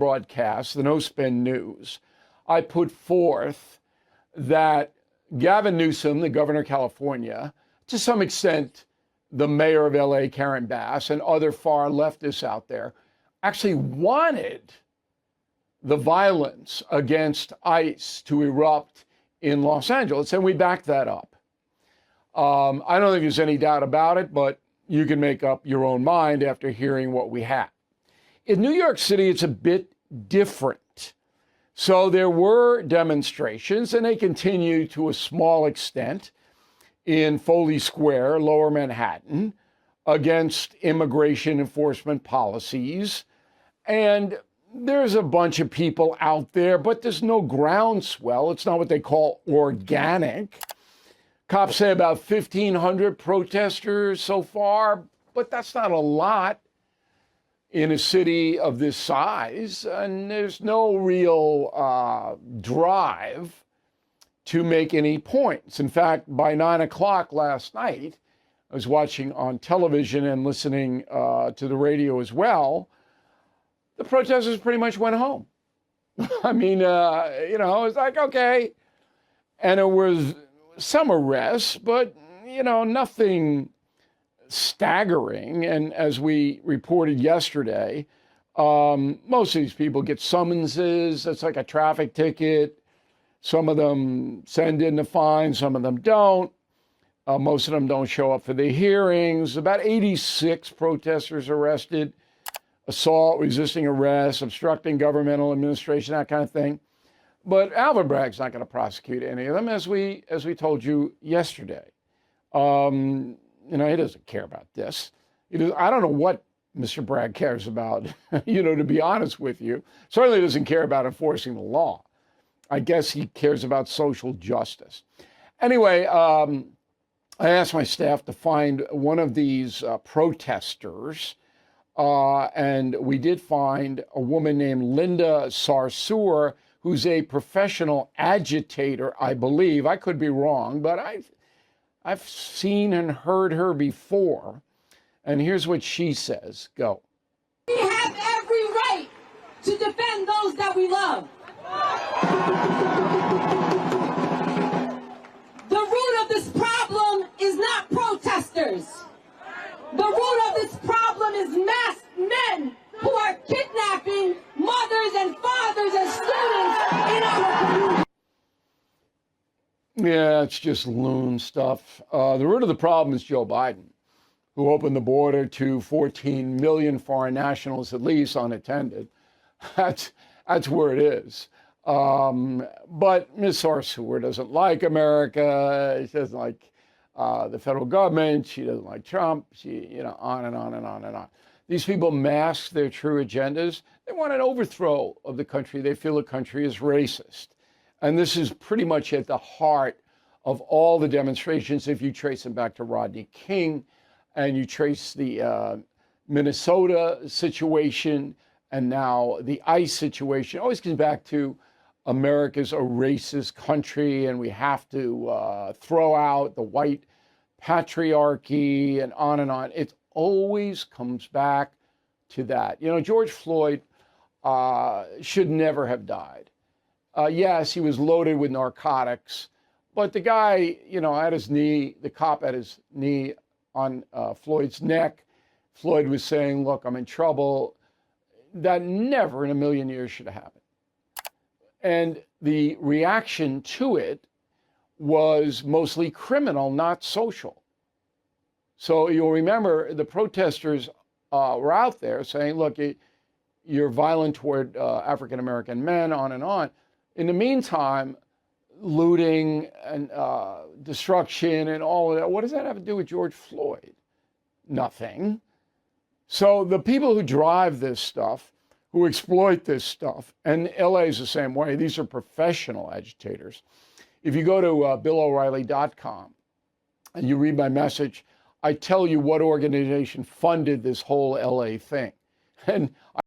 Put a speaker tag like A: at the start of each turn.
A: broadcast, the No Spin News, I put forth that Gavin Newsom, the governor of California, to some extent, the mayor of LA, Karen Bass, and other far leftists out there, actually wanted the violence against ICE to erupt in Los Angeles, and we backed that up. I don't think there's any doubt about it, but you can make up your own mind after hearing what we had. In New York City, it's a bit different. So there were demonstrations, and they continue to a small extent in Foley Square, Lower Manhattan, against immigration enforcement policies. And there's a bunch of people out there, but there's no groundswell. It's not what they call organic. Cops say about 1,500 protesters so far, but that's not a lot in a city of this size. And there's no real drive to make any points. In fact, by 9 o'clock last night, I was watching on television and listening to the radio as well. The protesters pretty much went home. I mean, it's like, okay. And it was some arrests, but, nothing staggering. And as we reported yesterday, most of these people get summonses. It's like a traffic ticket. Some of them send in the fine, some of them don't. Most of them don't show up for the hearings. About 86 protesters arrested. Assault, resisting arrest, obstructing governmental administration, that kind of thing. But Alvin Bragg's not going to prosecute any of them, as we told you yesterday. He doesn't care about this. I don't know what Mr. Bragg cares about, to be honest with you. Certainly doesn't care about enforcing the law. I guess he cares about social justice. Anyway, I asked my staff to find one of these protesters. And we did find a woman named Linda Sarsour, who's a professional agitator, I believe. I could be wrong, but I've seen and heard her before. And here's what she says. Go.
B: We have every right to defend those that we love. The root of this problem is not protesters. The root of this problem is masked men who are kidnapping mothers and fathers and students in our community.
A: Yeah, it's just loon stuff. The root of the problem is Joe Biden, who opened the border to 14 million foreign nationals, at least unattended. That's where it is. But Ms. Sarsour doesn't like America. She doesn't like the federal government. She doesn't like Trump. She, on and on and on and on. These people mask their true agendas. They want an overthrow of the country. They feel the country is racist. And this is pretty much at the heart of all the demonstrations. If you trace them back to Rodney King and you trace the Minnesota situation and now the ICE situation, it always comes back to America's a racist country and we have to throw out the white patriarchy and on and on. It always comes back to that. George Floyd should never have died. Yes, he was loaded with narcotics, but the guy, had his knee, the cop had his knee on Floyd's neck. Floyd was saying, look, I'm in trouble. That never in a million years should have happened. And the reaction to it was mostly criminal, not social. So you'll remember the protesters were out there saying, look, you're violent toward African-American men, on and on. In the meantime, looting and destruction and all of that, what does that have to do with George Floyd? Nothing. So the people who drive this stuff, who exploit this stuff, and LA is the same way. These are professional agitators. If you go to BillO'Reilly.com and you read my message, I tell you what organization funded this whole LA thing. And